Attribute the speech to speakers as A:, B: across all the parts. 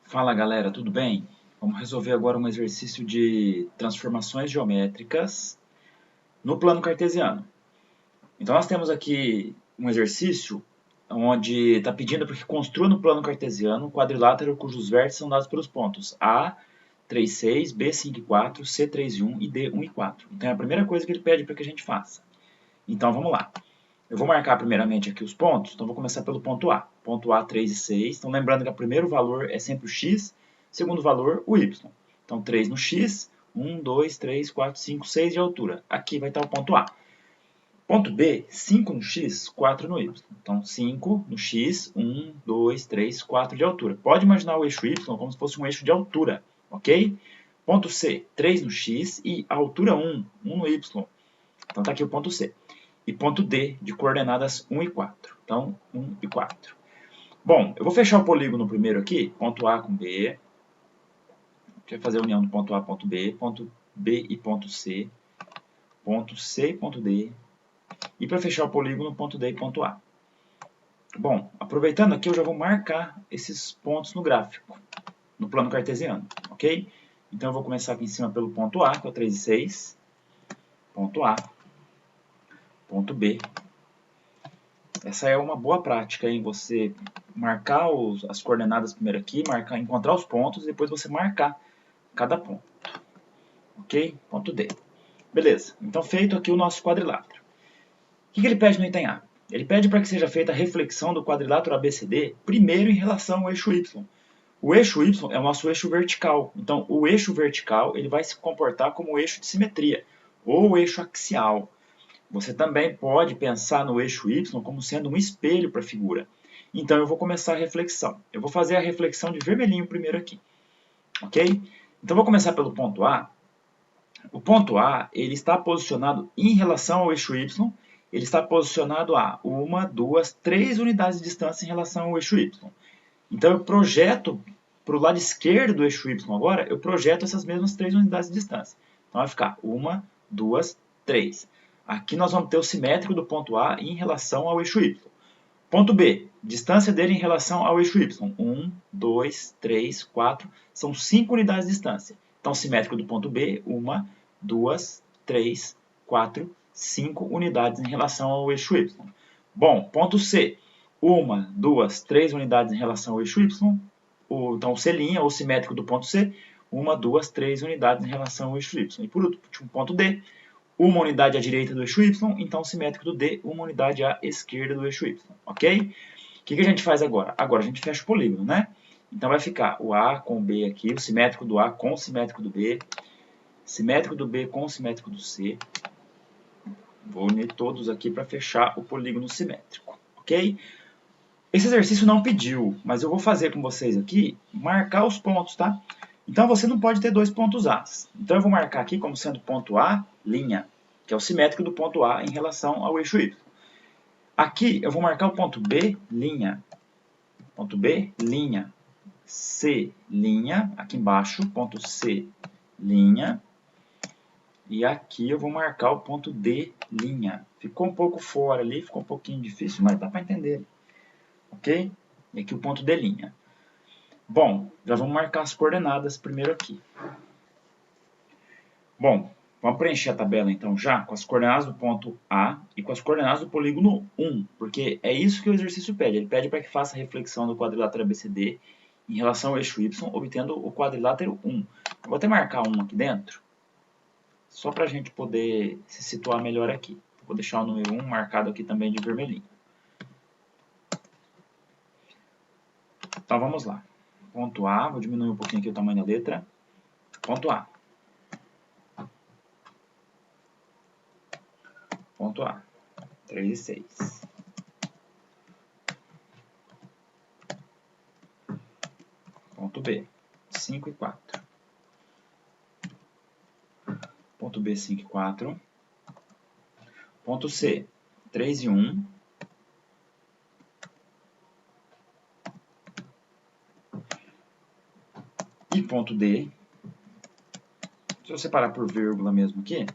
A: Fala galera, tudo bem? Vamos resolver agora um exercício de transformações geométricas no plano cartesiano. Então nós temos aqui um exercício onde está pedindo para que construa no plano cartesiano um quadrilátero cujos vértices são dados pelos pontos A, 3, 6, B, 5 e 4, C, 3 e 1 e D, 1 e 4. Então é a primeira coisa que ele pede para que a gente faça. Então vamos lá. Eu vou marcar primeiramente aqui os pontos, então vou começar pelo ponto A. Ponto A, 3 e 6. Então lembrando que o primeiro valor é sempre o x, segundo valor o y. Então 3 no x, 1, 2, 3, 4, 5, 6 de altura. Aqui vai estar o ponto A. Ponto B, 5 no x, 4 no y. Então 5 no x, 1, 2, 3, 4 de altura. Pode imaginar o eixo y como se fosse um eixo de altura, ok? Ponto C, 3 no x e a altura 1, 1 no y. Então está aqui o ponto C. E ponto D, de coordenadas 1 e 4. Então, 1 e 4. Bom, eu vou fechar o polígono primeiro aqui, ponto A com B. A gente vai fazer a união do ponto A e ponto B e ponto C e ponto D. E para fechar o polígono, ponto D e ponto A. Bom, aproveitando aqui, eu já vou marcar esses pontos no gráfico, no plano cartesiano, ok? Então, eu vou começar aqui em cima pelo ponto A, que é o 3 e 6. Ponto A. Ponto B. Essa é uma boa prática, hein? Você marcar as coordenadas primeiro aqui, encontrar os pontos e depois você marcar cada ponto. Ok? Ponto D. Beleza. Então, feito aqui o nosso quadrilátero. O que ele pede no item A? Ele pede para que seja feita a reflexão do quadrilátero ABCD primeiro em relação ao eixo Y. O eixo Y é o nosso eixo vertical. Então, o eixo vertical ele vai se comportar como o eixo de simetria ou o eixo axial. Você também pode pensar no eixo Y como sendo um espelho para a figura. Então, eu vou começar a reflexão. Eu vou fazer a reflexão de vermelhinho primeiro aqui. Ok? Então, vou começar pelo ponto A. O ponto A ele está posicionado em relação ao eixo Y. Ele está posicionado a 1, 2, 3 unidades de distância em relação ao eixo Y. Então, eu projeto para o lado esquerdo do eixo Y agora, eu projeto essas mesmas 3 unidades de distância. Então, vai ficar 1, 2, 3. Aqui nós vamos ter o simétrico do ponto A em relação ao eixo Y. Ponto B, distância dele em relação ao eixo Y. 1, 2, 3, 4, são 5 unidades de distância. Então, simétrico do ponto B, 1, 2, 3, 4, 5 unidades em relação ao eixo Y. Bom, ponto C, 1, 2, 3 unidades em relação ao eixo Y. Então, C', ou simétrico do ponto C, 1, 2, 3 unidades em relação ao eixo Y. E por último, ponto D, uma unidade à direita do eixo Y, então simétrico do D, uma unidade à esquerda do eixo Y, ok? O que a gente faz agora? Agora a gente fecha o polígono, né? Então vai ficar o A com o B aqui, o simétrico do A com o simétrico do B, simétrico do B com o simétrico do C. Vou unir todos aqui para fechar o polígono simétrico, ok? Esse exercício não pediu, mas eu vou fazer com vocês aqui, marcar os pontos, tá? Então, você não pode ter dois pontos A. Então, eu vou marcar aqui como sendo ponto A', que é o simétrico do ponto A em relação ao eixo Y. Aqui, eu vou marcar o ponto B', ponto B', C', aqui embaixo, ponto C', e aqui eu vou marcar o ponto D'. Ficou um pouco fora ali, ficou um pouquinho difícil, mas dá para entender. Ok? E aqui o ponto D'. Bom, já vamos marcar as coordenadas primeiro aqui. Bom, vamos preencher a tabela então já com as coordenadas do ponto A e com as coordenadas do polígono 1, porque é isso que o exercício pede. Ele pede para que faça a reflexão do quadrilátero ABCD em relação ao eixo Y, obtendo o quadrilátero 1. Eu vou até marcar 1 aqui dentro, só para a gente poder se situar melhor aqui. Vou deixar o número 1 marcado aqui também de vermelhinho. Então vamos lá. Ponto A, vou diminuir um pouquinho aqui o tamanho da letra. Ponto A. Ponto A, 3 e 6. Ponto B, 5 e 4. Ponto B, 5 e 4. Ponto C, 3 e 1. E ponto D, se eu separar por vírgula mesmo aqui,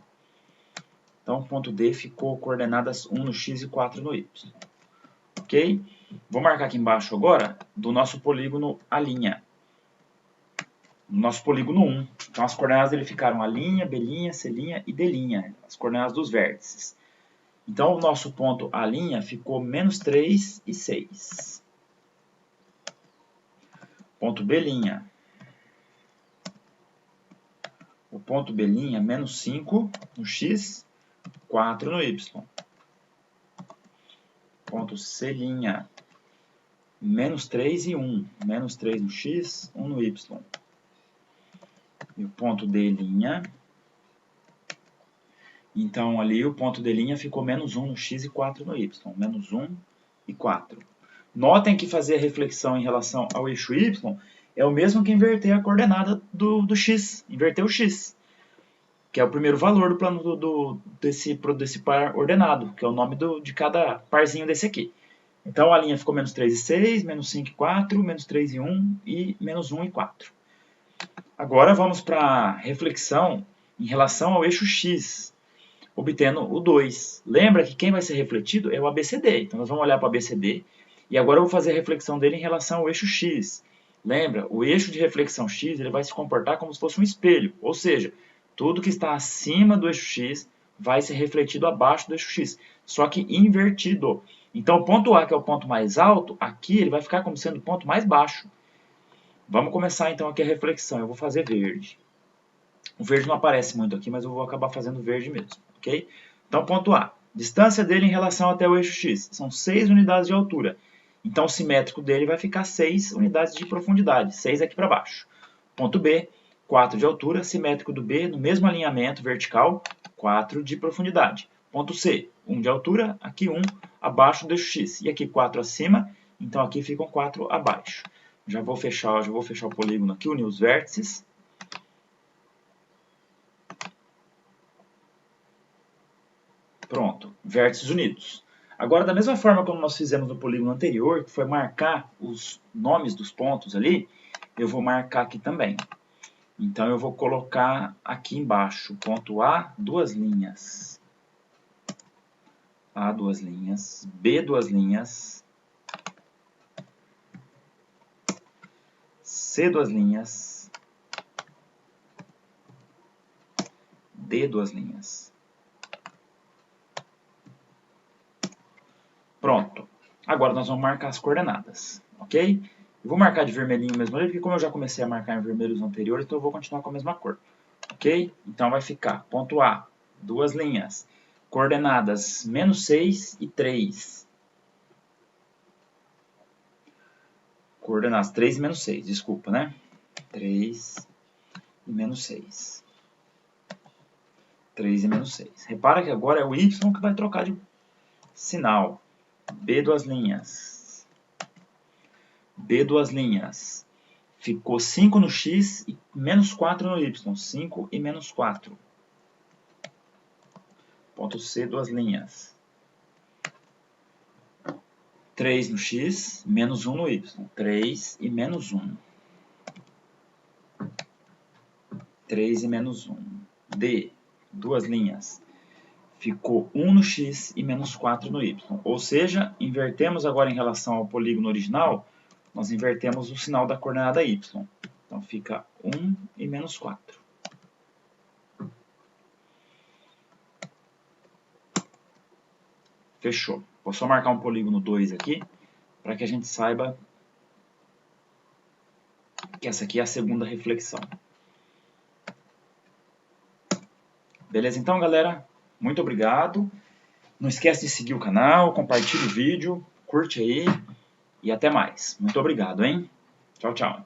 A: então ponto D ficou coordenadas 1 no X e 4 no Y. Ok? Vou marcar aqui embaixo agora do nosso polígono A'. no nosso polígono 1. Então as coordenadas dele ficaram A', B', C' e D', as coordenadas dos vértices. Então o nosso ponto A' ficou menos 3 e 6. Ponto B'. O ponto B', menos 5 no x, 4 no y. Ponto C', menos 3 e 1. Menos 3 no x, 1 no y. E o ponto D', então ali o ponto D' ficou menos 1 no x e 4 no y. Menos 1 e 4. Notem que fazer a reflexão em relação ao eixo y é o mesmo que inverter a coordenada do x. Inverter o x, que é o primeiro valor do plano desse par ordenado, que é o nome de cada parzinho desse aqui. Então a linha ficou menos 3 e 6, menos 5 e 4, menos 3 e 1 e menos 1 e 4. Agora vamos para a reflexão em relação ao eixo x, obtendo o 2. Lembra que quem vai ser refletido é o ABCD. Então nós vamos olhar para o ABCD e agora eu vou fazer a reflexão dele em relação ao eixo x. Lembra, o eixo de reflexão x ele vai se comportar como se fosse um espelho, ou seja, tudo que está acima do eixo x vai ser refletido abaixo do eixo x, só que invertido. Então o ponto A, que é o ponto mais alto, aqui ele vai ficar como sendo o ponto mais baixo. Vamos começar então aqui a reflexão. Eu vou fazer verde. O verde não aparece muito aqui, mas eu vou acabar fazendo verde mesmo, ok? Então ponto A, distância dele em relação até o eixo x, são 6 unidades de altura. Então o simétrico dele vai ficar 6 unidades de profundidade, 6 aqui para baixo. Ponto B, 4 de altura, simétrico do B, no mesmo alinhamento vertical, 4 de profundidade. Ponto C, 1 de altura, aqui 1 abaixo do eixo x, e aqui 4 acima, então aqui ficam 4 abaixo. Já vou fechar o polígono aqui, unir os vértices. Pronto, vértices unidos. Agora, da mesma forma como nós fizemos no polígono anterior, que foi marcar os nomes dos pontos ali, eu vou marcar aqui também. Então, eu vou colocar aqui embaixo, ponto A, 2 linhas. A, 2 linhas. B, 2 linhas. C, 2 linhas. D, 2 linhas. Pronto. Agora nós vamos marcar as coordenadas, ok? Eu vou marcar de vermelhinho mesmo ali, porque como eu já comecei a marcar em vermelhos anteriores, então eu vou continuar com a mesma cor, ok? Então vai ficar ponto A, 2 linhas, coordenadas menos 6 e 3. Coordenadas 3 e menos 6, desculpa, né? 3 e menos 6. 3 e menos 6. Repara que agora é o y que vai trocar de sinal. B, 2 linhas. B, 2 linhas. Ficou 5 no x e menos 4 no y. 5 e menos 4. Ponto C, 2 linhas. 3 no x, menos 1 no y. 3 e menos 1. 3 e menos 1. D, 2 linhas. Ficou 1 no x e menos 4 no y. Ou seja, invertemos agora em relação ao polígono original, nós invertemos o sinal da coordenada y. Então fica 1 e menos 4. Fechou. Vou só marcar um polígono 2 aqui, para que a gente saiba que essa aqui é a segunda reflexão. Beleza então, galera? Muito obrigado. Não esquece de seguir o canal, compartilhe o vídeo, curte aí e até mais. Muito obrigado, hein? Tchau, tchau.